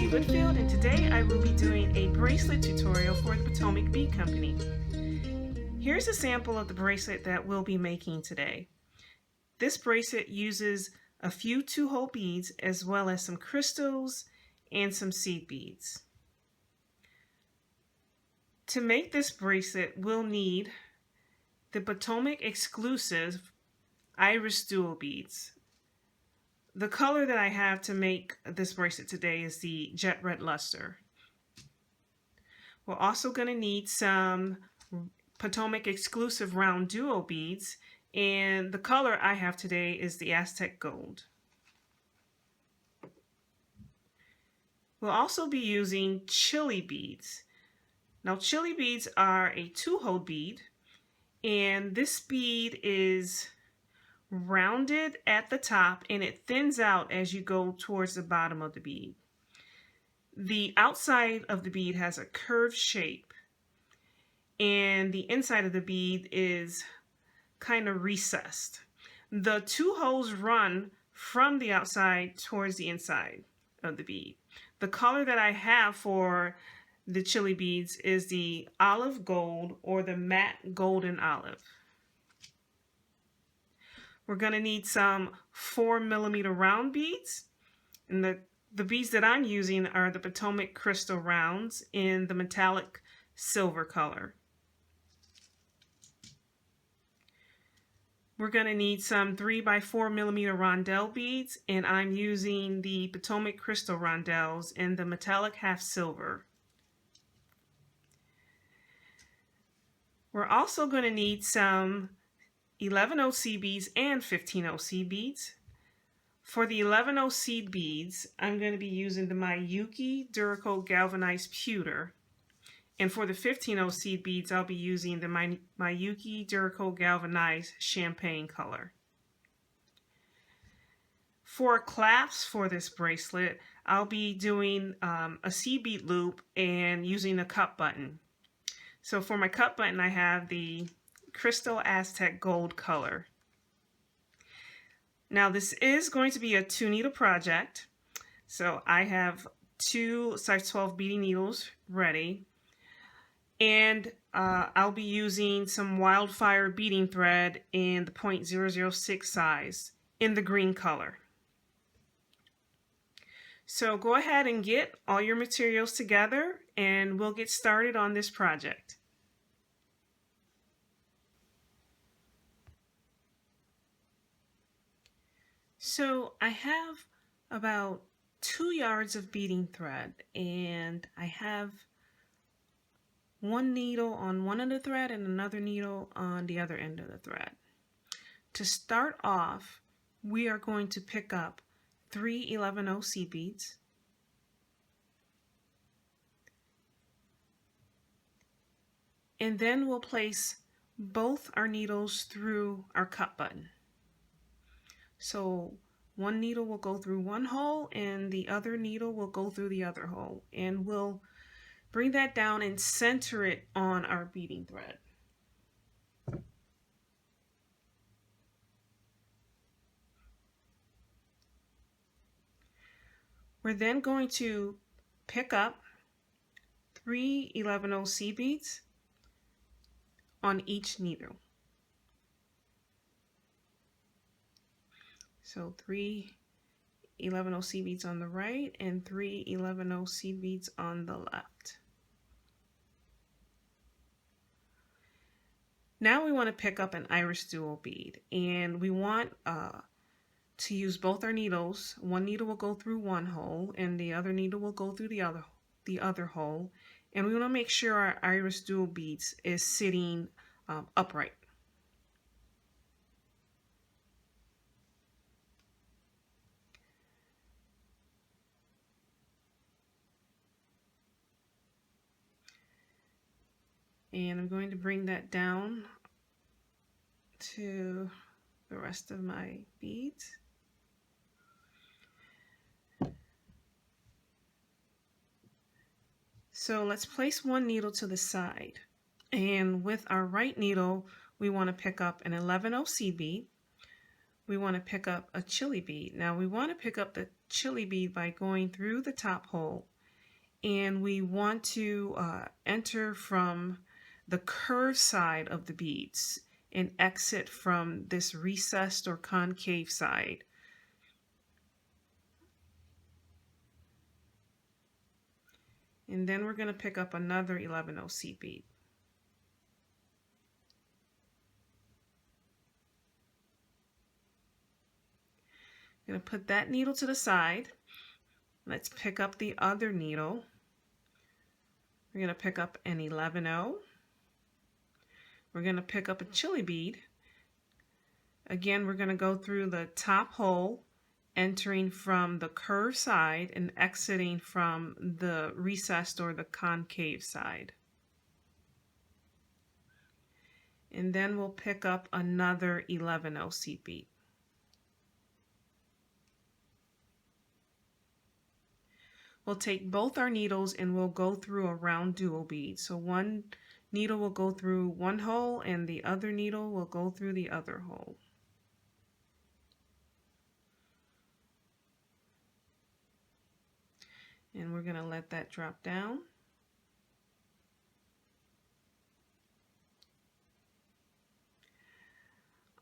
Tracy Whitfield, and today I will be doing a bracelet tutorial for the Potomac Bead Company. Here's a sample of the bracelet that we'll be making today. This bracelet uses a few 2-hole beads as well as some crystals and some seed beads. To make this bracelet, we'll need the Potomac exclusive Iris Dual beads. The color that I have to make this bracelet today is the Jet Red Luster. We're also going to need some Potomac exclusive round duo beads, and the color I have today is the Aztec Gold. We'll also be using chili beads. Now chili beads are a 2-hole bead, and this bead is rounded at the top and it thins out as you go towards the bottom of the bead. The outside of the bead has a curved shape and the inside of the bead is kind of recessed. The 2 holes run from the outside towards the inside of the bead. The color that I have for the chili beads is the olive gold or the matte golden olive. We're going to need some 4mm round beads, and the beads that I'm using are the Potomac crystal rounds in the metallic silver color. We're going to need some 3x4mm rondelle beads, and I'm using the Potomac crystal rondelles in the metallic half silver. We're also going to need some 11/0 seed beads and 15/0 seed beads. For the 11/0 seed beads, I'm going to be using the Miyuki Duracoat Galvanized Pewter. And for the 15/0 seed beads, I'll be using the Miyuki Duracoat Galvanized Champagne color. For clasps for this bracelet, I'll be doing a seed bead loop and using a cup button. So for my cup button, I have the Crystal Aztec Gold color. Now this is going to be a 2-needle project, so I have 2 size 12 beading needles ready, and I'll be using some Wildfire beading thread in the 0.006 size in the green color. So go ahead and get all your materials together and we'll get started on this project. So I have about 2 yards of beading thread, and I have 1 needle on one end of the thread and another needle on the other end of the thread. To start off, we are going to pick up 3 11/0 seed beads, and then we'll place both our needles through our cup button. So 1 needle will go through 1 hole and the other needle will go through the other hole, and we'll bring that down and center it on our beading thread. We're then going to pick up 3 11/0 seed beads on each needle. So 3 11/0 seed beads on the right and 3 11/0 seed beads on the left. Now we want to pick up an Iris Dual bead, and we want to use both our needles. 1 needle will go through 1 hole and the other needle will go through the other hole, and we want to make sure our Iris Dual beads is sitting upright. And I'm going to bring that down to the rest of my beads. So let's place 1 needle to the side, and with our right needle we want to pick up an 11/0 seed bead. We want to pick up a chili bead. Now we want to pick up the chili bead by going through the top hole and we want to enter from the curved side of the beads and exit from this recessed or concave side. And then we're going to pick up another 11/0 seed bead. I'm going to put that needle to the side. Let's pick up the other needle. We're going to pick up an 11/0. We're going to pick up a chili bead. Again, we're going to go through the top hole, entering from the curved side and exiting from the recessed or the concave side. And then we'll pick up another 11/0 seed bead. We'll take both our needles and we'll go through a round dual bead. So one needle will go through one hole and the other needle will go through the other hole. And we're going to let that drop down.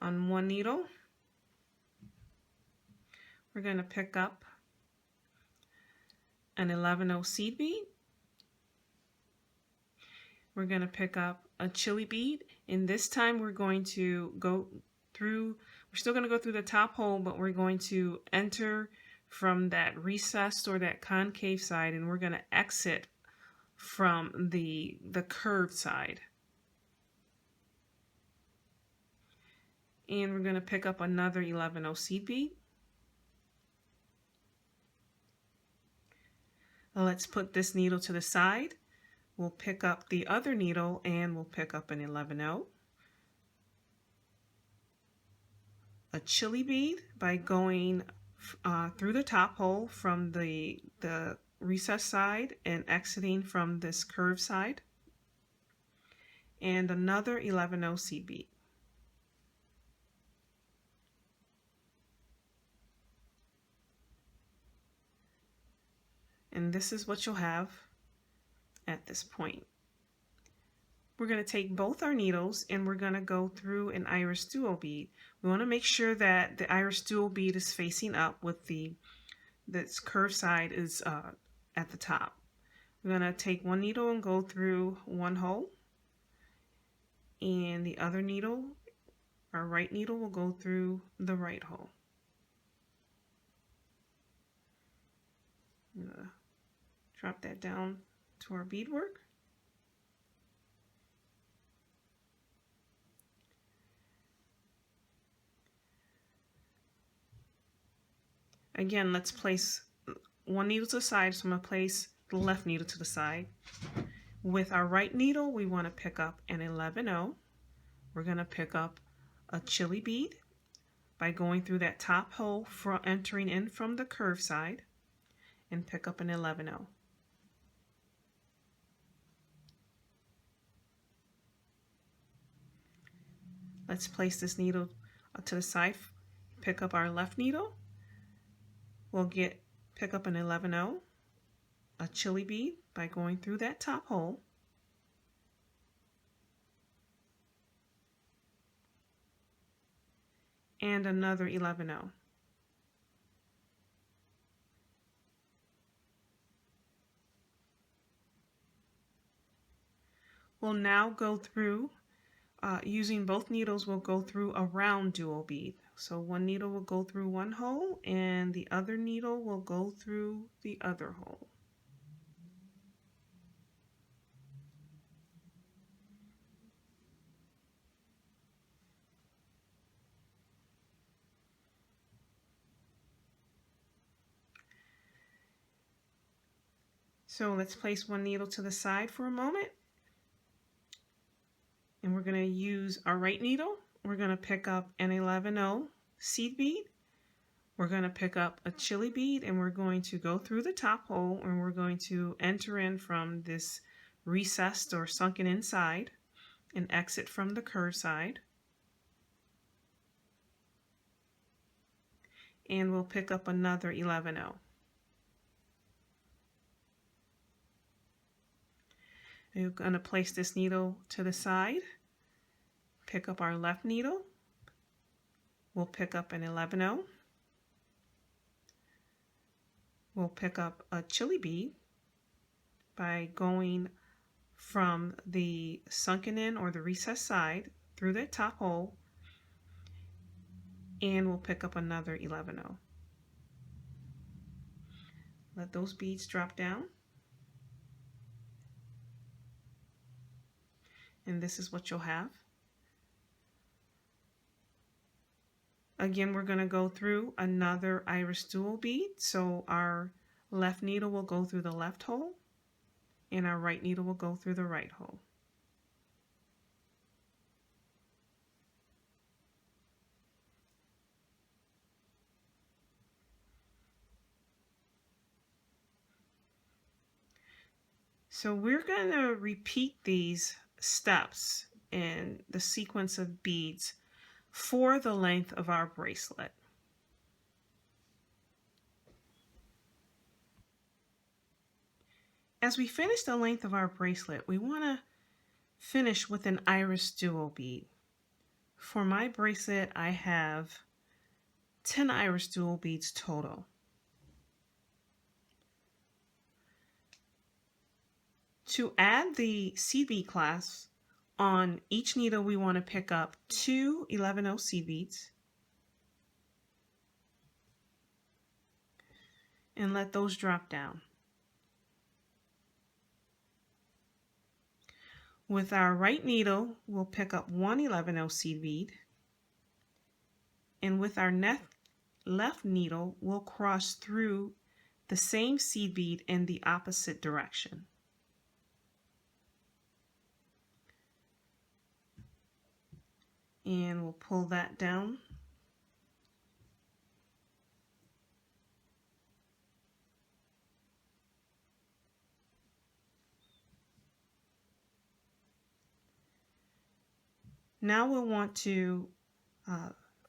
On one needle, we're going to pick up an 11/0 seed bead. We're going to pick up a chili bead, and this time we're going to go through, we're still going to go through the top hole, but we're going to enter from that recessed or that concave side, and we're going to exit from the curved side. And we're going to pick up another 11/0 seed bead. Let's put this needle to the side. We'll pick up the other needle and we'll pick up an 11/0. A chili bead by going through the top hole from the recessed side and exiting from this curved side. And another 11/0 seed bead. And this is what you'll have at this point. We're going to take both our needles and we're going to go through an iris dual bead. We want to make sure that the iris dual bead is facing up with this curved side is at the top. We're going to take one needle and go through one hole, and the other needle, our right needle, will go through the right hole. I'm going to drop that down to our beadwork. Again, let's place one needle to the side, so I'm going to place the left needle to the side. With our right needle, we want to pick up an 11/0. We're going to pick up a chili bead by going through that top hole, entering in from the curved side, and pick up an 11/0. Let's place this needle to the side, pick up our left needle. We'll pick up an 11/0, a chili bead by going through that top hole, and another 11/0. We'll now go through, using both needles, we'll go through a round dual bead. So one needle will go through one hole and the other needle will go through the other hole. So let's place one needle to the side for a moment. And we're going to use our right needle. We're going to pick up an 11/0 seed bead. We're going to pick up a chili bead and we're going to go through the top hole and we're going to enter in from this recessed or sunken inside and exit from the curved side. And we'll pick up another 11/0. We're going to place this needle to the side, pick up our left needle. We'll pick up an 11/0. We'll pick up a chili bead by going from the sunken in or the recessed side through that top hole, and we'll pick up another 11/0. Let those beads drop down, and this is what you'll have. Again, we're going to go through another iris dual bead, so our left needle will go through the left hole and our right needle will go through the right hole. So we're going to repeat these steps in the sequence of beads for the length of our bracelet. As we finish the length of our bracelet, we want to finish with an iris dual bead. For my bracelet, I have 10 iris dual beads total. To add the seed bead clasps, on each needle we want to pick up 2 11/0 seed beads and let those drop down. With our right needle, we'll pick up 1 11/0 seed bead, and with our left needle, we'll cross through the same seed bead in the opposite direction. And we'll pull that down. Now we'll want to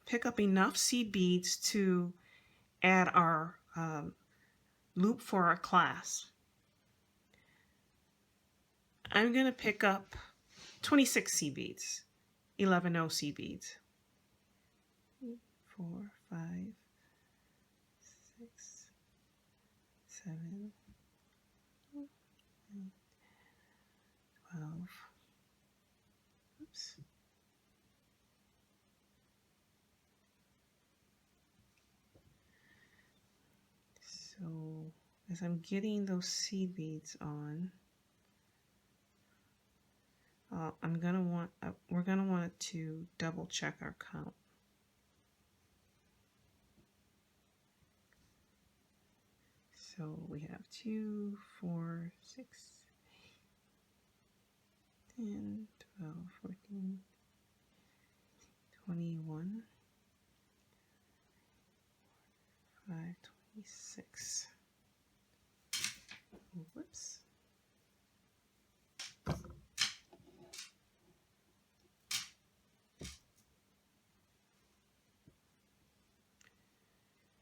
pick up enough seed beads to add our loop for our clasp. I'm going to pick up 26 seed beads, 11/0 seed beads. 4, 5, 6, 7, 8, 12. Oops. So as I'm getting those seed beads on, we're gonna want to double check our count. So we have 2, 4, 6, 10, 12, 14, 21, 5, 26. Whoops.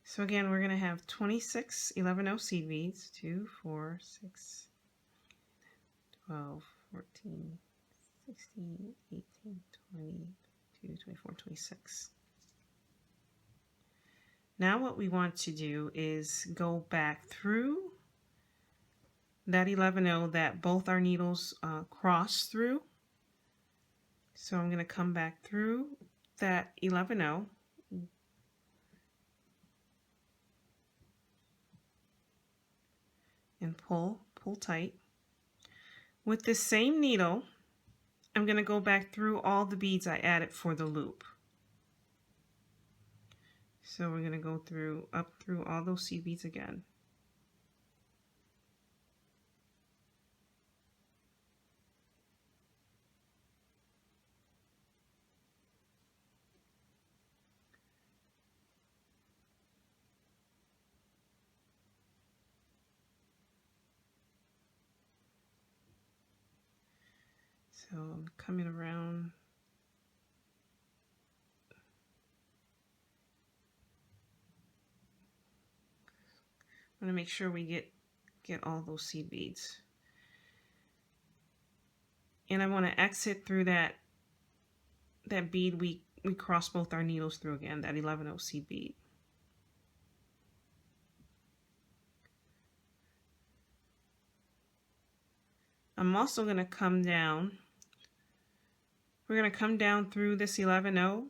So again, we're going to have 26 11/0 seed beads, 2, 4, 6, 12, 14, 16, 18, 22, 24, 26. Now what we want to do is go back through that 11/0 that both our needles cross through. So I'm going to come back through that 11/0 and pull tight. With this same needle, I'm going to go back through all the beads I added for the loop. So we're going to go up through all those seed beads again. So I'm coming around. I'm going to make sure we get all those seed beads. And I want to exit through that bead we cross both our needles through again, that 11/0 seed bead. I'm also going to come down. We're going to come down through this 11/0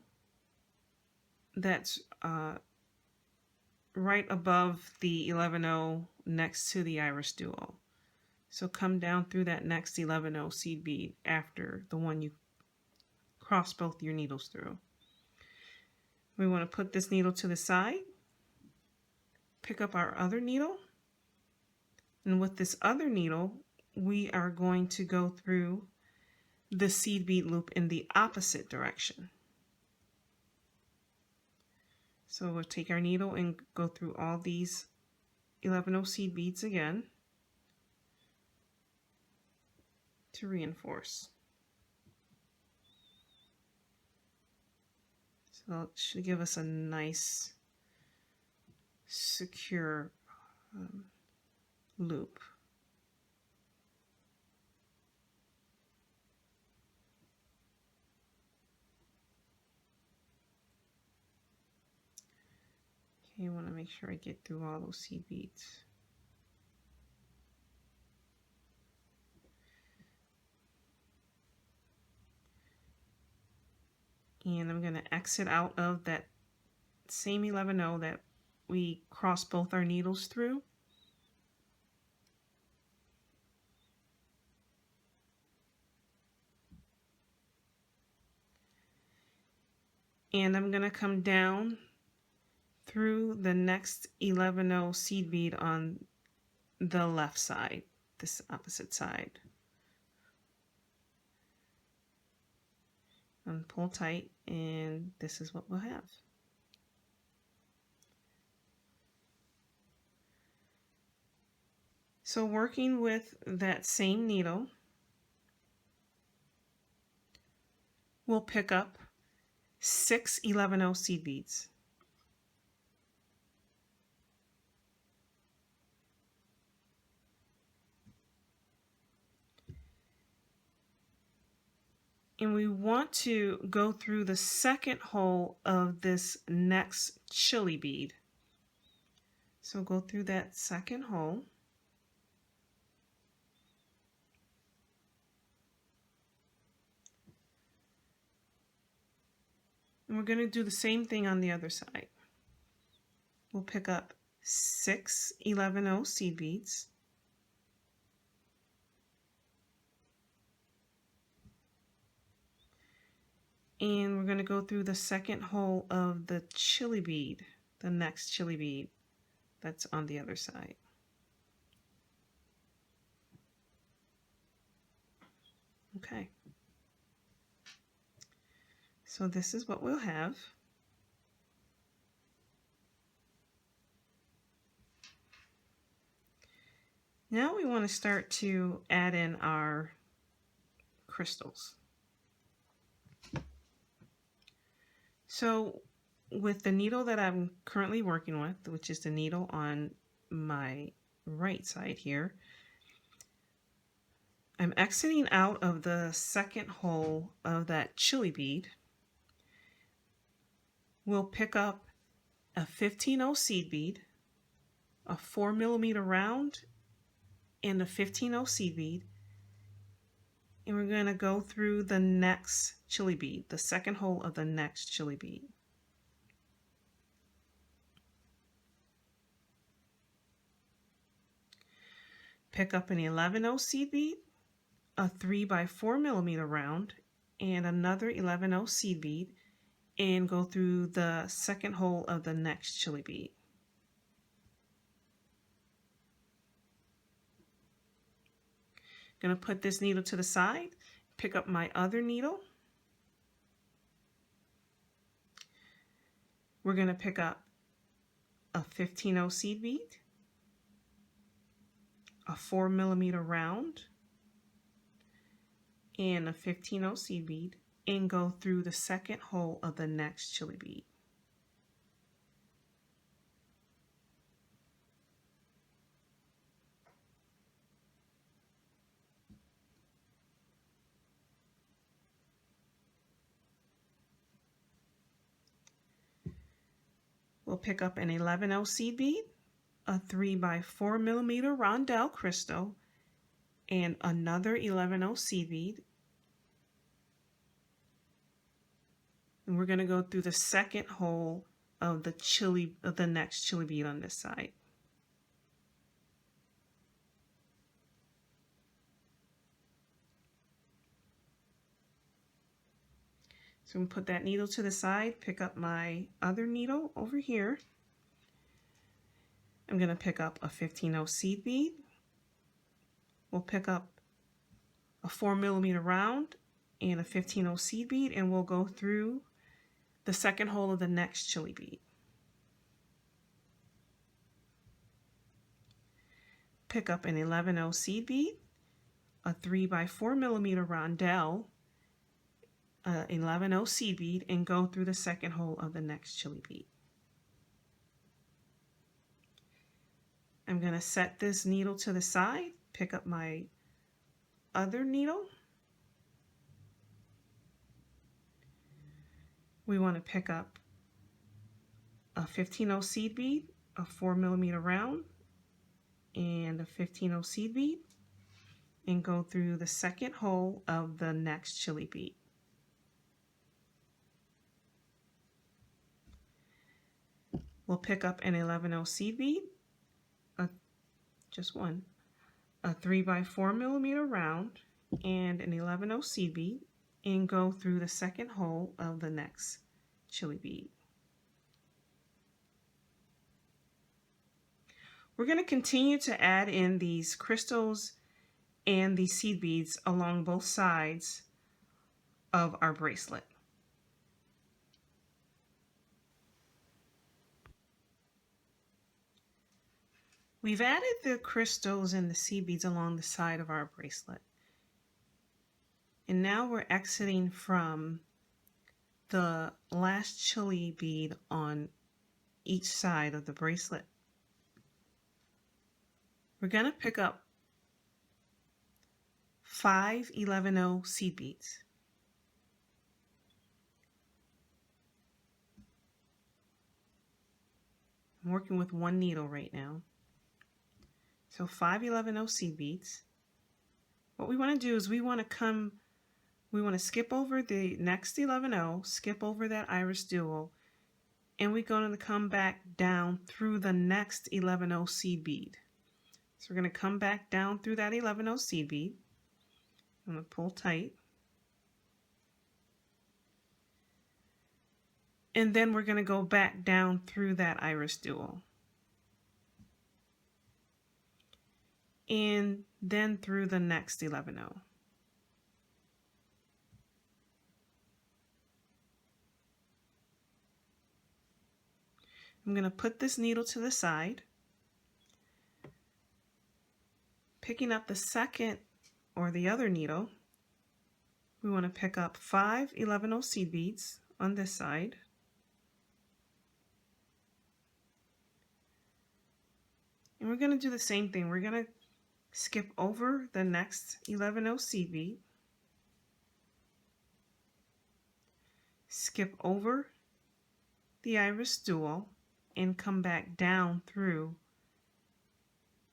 that's right above the 11/0 next to the iris duo. So come down through that next 11/0 seed bead after the one you cross both your needles through. We want to put this needle to the side, pick up our other needle, and with this other needle we are going to go through the seed bead loop in the opposite direction. So we'll take our needle and go through all these 11/0 seed beads again to reinforce. So it should give us a nice secure loop. Okay, I want to make sure I get through all those seed beads. And I'm going to exit out of that same 11/0 that we cross both our needles through. And I'm going to come down through the next 11/0 seed bead on the left side, this opposite side. And pull tight, and this is what we'll have. So working with that same needle, we'll pick up 6 11/0 seed beads. And we want to go through the second hole of this next chili bead. So go through that second hole. And we're going to do the same thing on the other side. We'll pick up 6 11/0 seed beads. And we're going to go through the second hole of the chili bead, the next chili bead that's on the other side. Okay. So this is what we'll have. Now we want to start to add in our crystals. So with the needle that I'm currently working with, which is the needle on my right side here, I'm exiting out of the second hole of that chili bead. We'll pick up a 15/0 seed bead, a 4mm round, and a 15/0 seed bead, and we're going to go through the next chili bead, the second hole of the next chili bead. Pick up an 11/0 seed bead, a 3x4mm round, and another 11/0 seed bead, and go through the second hole of the next chili bead. Going to put this needle to the side, pick up my other needle. We're going to pick up a 15/0 seed bead, a 4mm round, and a 15/0 seed bead, and go through the second hole of the next chili bead. We'll pick up an 11/0 seed bead, a 3x4mm rondelle crystal, and another 11/0 seed bead. And we're going to go through the second hole of the next chili bead on this side. So I'm going to put that needle to the side, pick up my other needle over here. I'm going to pick up a 15/0 seed bead. We'll pick up a 4mm round and a 15/0 seed bead, and we'll go through the second hole of the next chili bead. Pick up an 11/0 seed bead, a 3x4mm rondelle, 11/0 seed bead, and go through the second hole of the next chili bead. I'm going to set this needle to the side, pick up my other needle. We want to pick up a 15/0 seed bead, a 4mm round, and a 15/0 seed bead, and go through the second hole of the next chili bead. We'll pick up an 11/0 seed bead, just one, a 3x4mm round, and an 11/0 seed bead, and go through the second hole of the next chili bead. We're going to continue to add in these crystals and these seed beads along both sides of our bracelet. We've added the crystals and the seed beads along the side of our bracelet. And now we're exiting from the last chili bead on each side of the bracelet. We're going to pick up 5 11/0 seed beads. I'm working with one needle right now. So 5 11/0 seed beads. What we want to do is we want to skip over the next 11/0, skip over that iris dual, and we're going to come back down through the next 11/0 seed bead. So we're going to come back down through that 11/0 seed bead. I'm going to pull tight. And then we're going to go back down through that iris dual. And then through the next 11/0. I'm going to put this needle to the side, picking up the second or the other needle. We want to pick up 5 11/0 seed beads on this side. And we're going to do the same thing. We're going to skip over the next 11/0 seed bead, skip over the iris dual, and come back down through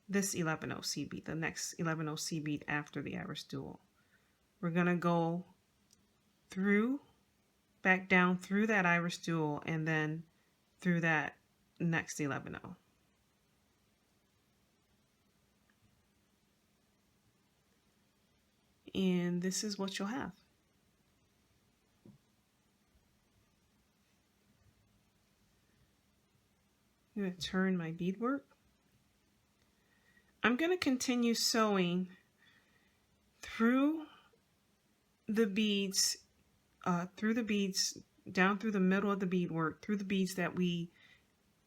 this 11/0 seed bead, the next 11/0 seed bead after the iris dual. We're going to go back down through that iris dual, and then through that next 11/0. And this is what you'll have. I'm going to turn my beadwork. I'm going to continue sewing through the beads, down through the middle of the beadwork, through the beads that we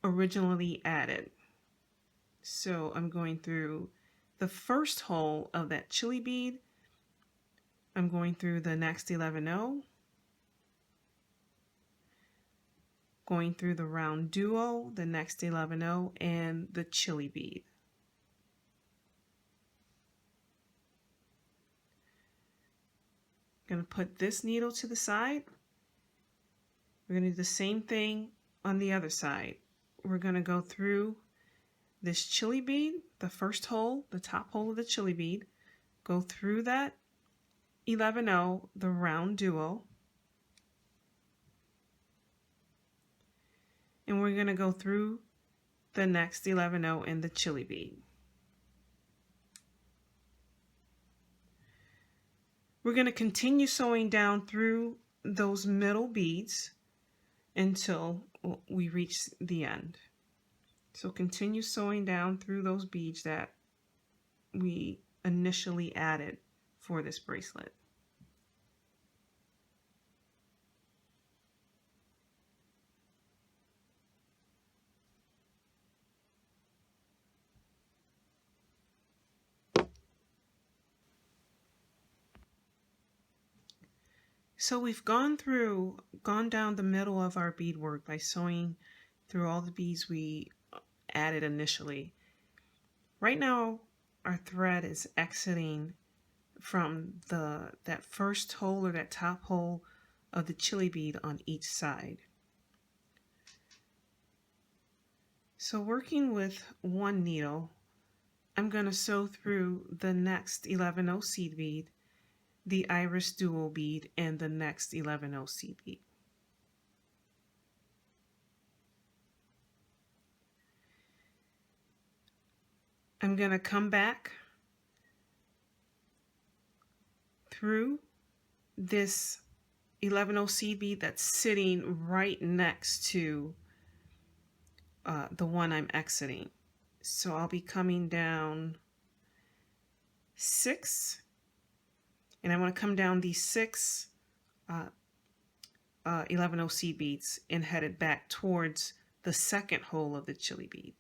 originally added. So I'm going through the first hole of that chili bead. I'm going through the next 11/0, going through the round duo, the next 11/0, and the chili bead. I'm going to put this needle to the side. We're going to do the same thing on the other side. we're going to go through this chili bead, the first hole, the top hole of the chili bead, go through that 11-0, the round duo, and we're going to go through the next 11-0 in the chili bead. We're going to continue sewing down through those middle beads until we reach the end. So continue sewing down through those beads that we initially added for this bracelet. So we've gone down the middle of our beadwork by sewing through all the beads we added initially. Right now, our thread is exiting from that first hole or that top hole of the chili bead on each side. So working with one needle, I'm going to sew through the next 11-0 seed bead, the iris dual bead, and the next 11-0 seed bead. I'm going to come back through this 11-0 seed bead that's sitting right next to the one I'm exiting. So I'll be coming down 6, and I want to come down these 6 11-0 seed beads and head it back towards the second hole of the chili bead.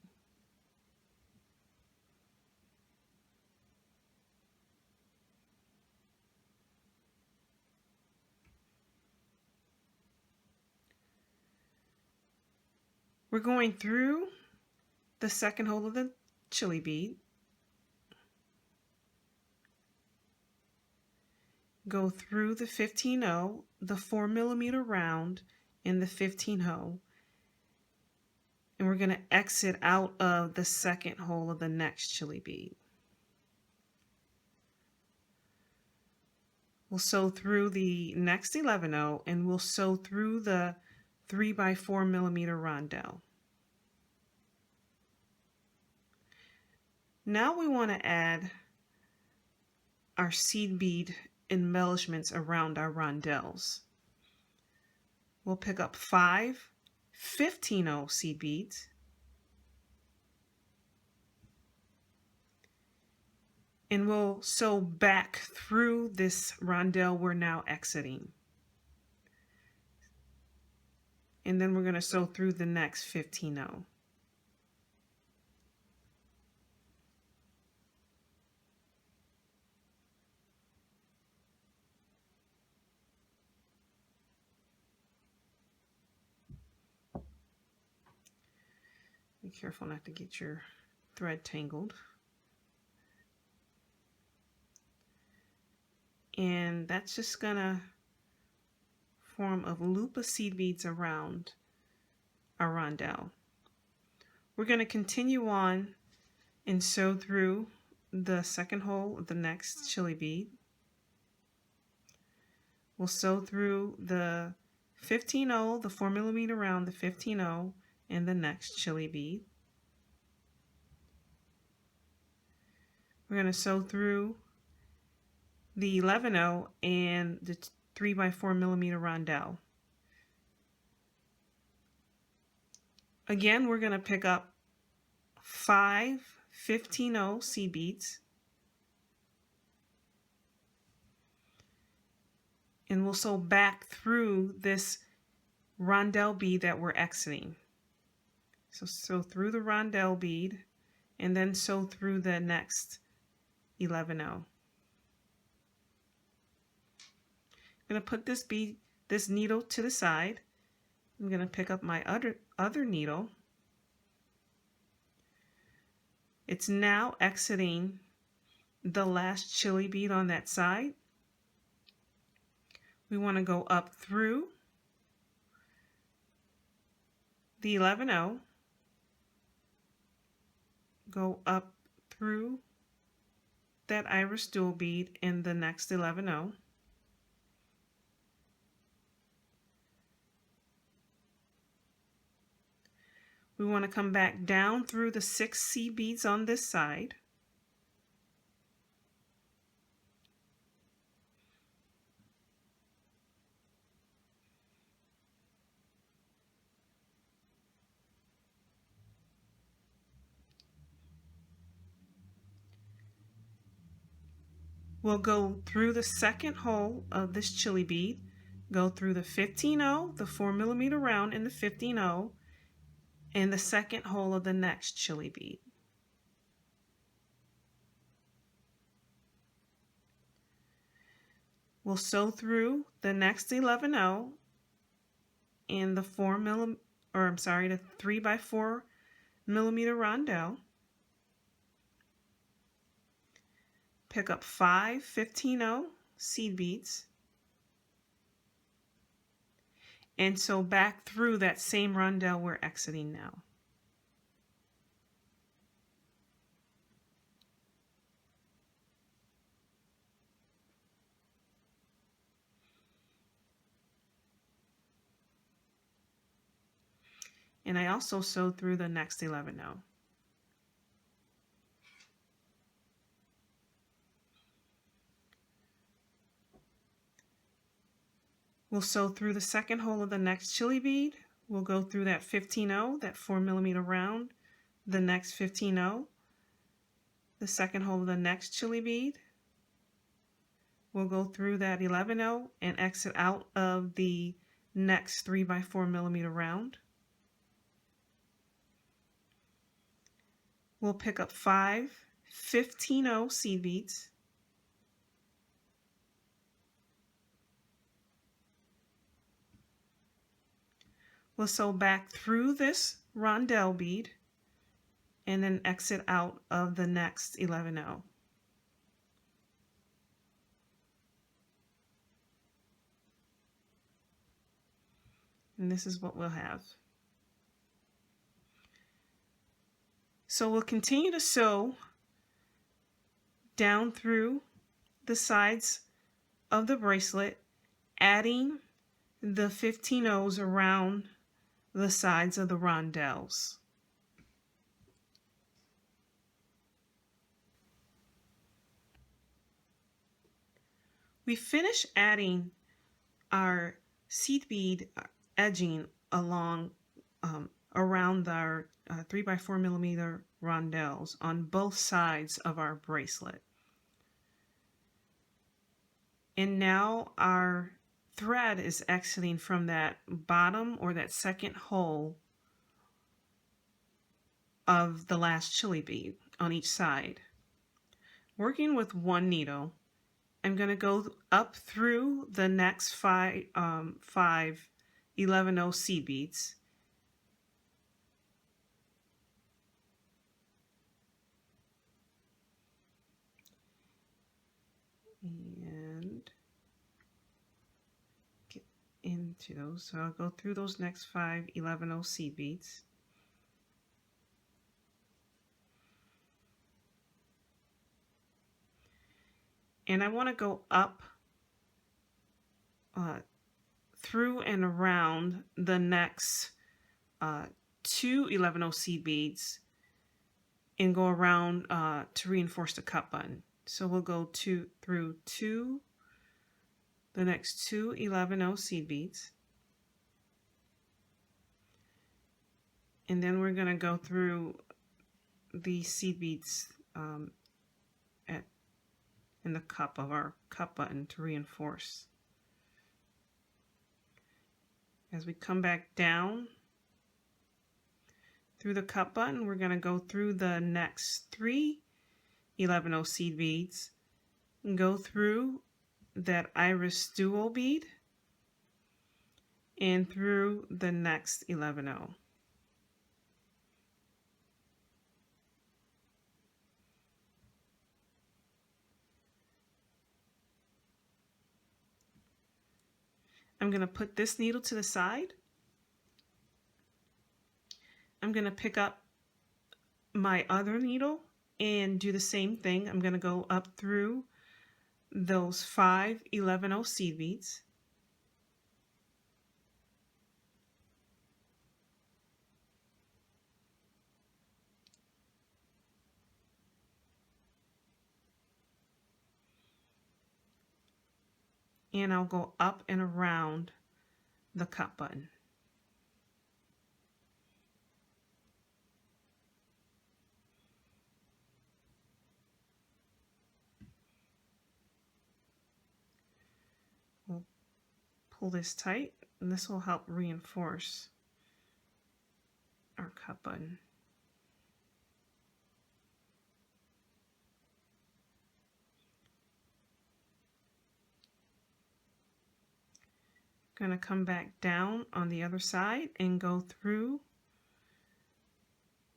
We're going through the second hole of the chili bead, go through the 15-0, the 4mm round, and the 15-0, and we're going to exit out of the second hole of the next chili bead. We'll sew through the next 11-0, and we'll sew through the 3x4mm rondelle. Now we want to add our seed bead embellishments around our rondelles. We'll pick up 5 15-0 seed beads, and we'll sew back through this rondelle we're now exiting. And then we're going to sew through the next 15-0. Be careful not to get your thread tangled. And that's just gonna form a loop of seed beads around our rondelle. We're going to continue on and sew through the second hole of the next chili bead. We'll sew through the 15-0, the 4mm round, the 15-0, and the next chili bead. We're going to sew through the 11-0 and the 3x4mm rondelle. Again, we're going to pick up 5 15-0 seed beads, and we'll sew back through this rondelle bead that we're exiting. So sew through the rondelle bead and then sew through the next 11-0. I'm going to put this needle to the side. I'm going to pick up my other needle. It's now exiting the last chili bead on that side. We want to go up through the 11-0, go up through that iris dual bead in the next 11-0. We want to come back down through the 6 seed beads on this side. We'll go through the second hole of this chili bead, go through the 15-0, the 4mm round in the 15-0, and the second hole of the next chili bead. We'll sew through the next 11-0 in the 3x4mm rondelle. Pick up 5 15-0 seed beads and sew back through that same rondelle we're exiting now. And I also sewed through the next 11-0. We'll sew through the second hole of the next chili bead. We'll go through that 15-0, that 4mm round, the next 15-0, the second hole of the next chili bead. We'll go through that 11-0 and exit out of the next 3x4mm round. We'll pick up 5 15-0 seed beads. We'll sew back through this rondelle bead and then exit out of the next 11-0. And this is what we'll have. So we'll continue to sew down through the sides of the bracelet, adding the 15-0s around the sides of the rondelles. We finish adding our seed bead edging along around our 3x4mm rondelles on both sides of our bracelet. And now our thread is exiting from that bottom or that second hole of the last chili bead on each side. Working with one needle, I'm going to go up through the next 5 11-0 seed beads. And get into those. So I'll go through those next 5 11-0 seed beads. And I want to go up through and around the next 2 11-0 seed beads and go around to reinforce the cut button. So we'll go through the next 2 11-0 seed beads. And then we're going to go through the seed beads in the cup of our cut button to reinforce. As we come back down through the cut button, we're going to go through the next 3 11-0 seed beads and go through that iris dual bead and through the next 11-0. I'm going to put this needle to the side. I'm going to pick up my other needle and do the same thing. I'm going to go up through those 5 11/0 seed beads. And I'll go up and around the cut button. We'll pull this tight, and this will help reinforce our cut button. Going to come back down on the other side and go through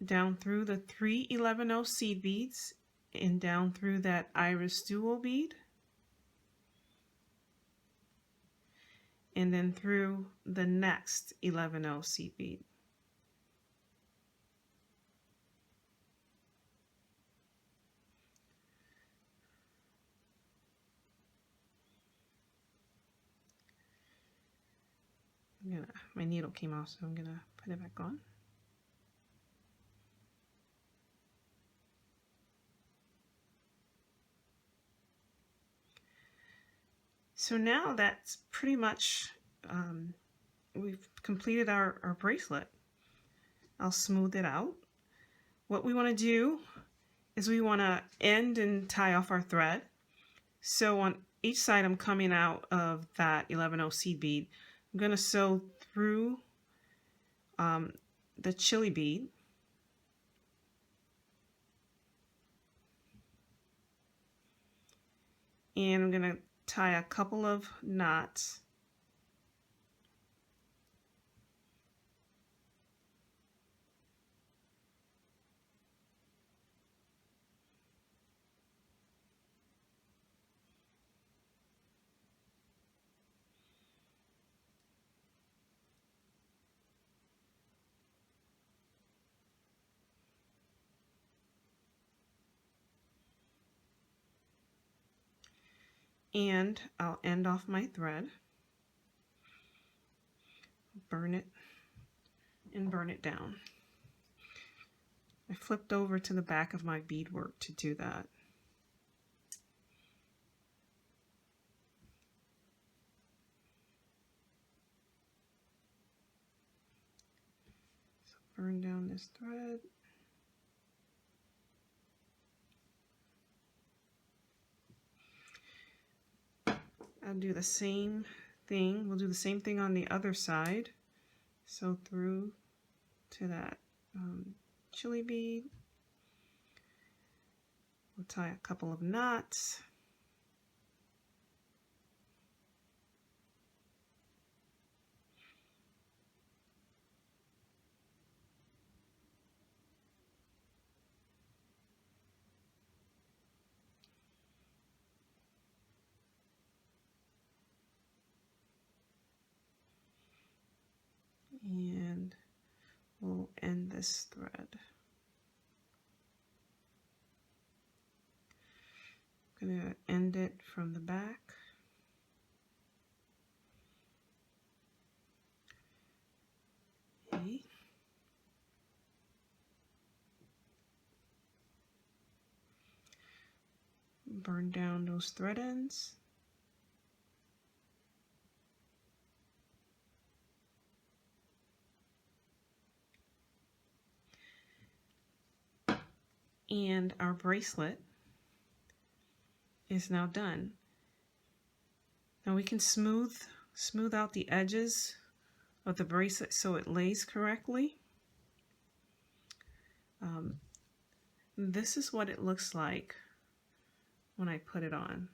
down through the 3 11/0 seed beads and down through that iris dual bead, and then through the next 11/0 seed bead. My needle came off, so I'm gonna put it back on. So now that's pretty much, we've completed our bracelet. I'll smooth it out. What we want to do is we want to end and tie off our thread. So on each side I'm coming out of that 11/0 seed bead. I'm going to sew through the chili bead, and I'm going to tie a couple of knots. And I'll end off my thread, burn it, and burn it down. I flipped over to the back of my beadwork to do that. So burn down this thread. I'll do the same thing. We'll do the same thing on the other side. Sew through to that chili bead. We'll tie a couple of knots. And we'll end this thread. I'm going to end it from the back. Okay. Burn down those thread ends. And our bracelet is now done. Now we can smooth out the edges of the bracelet so it lays correctly. This is what it looks like when I put it on.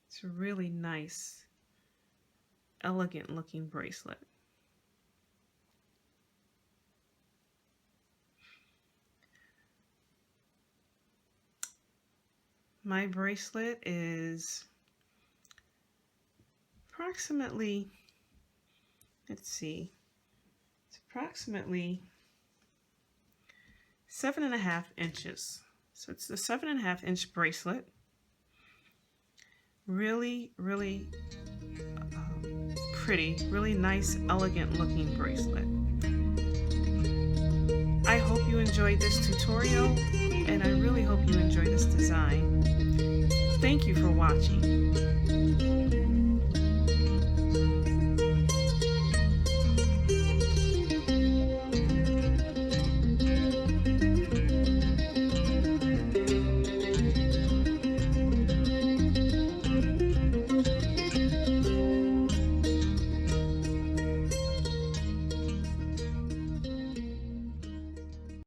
It's a really nice, elegant looking bracelet. My bracelet is approximately, let's see, it's approximately 7.5 inches. So it's the 7.5 inch bracelet. Really, really pretty, really nice, elegant looking bracelet. I hope you enjoyed this tutorial, and I really hope you enjoy this design. Thank you for watching.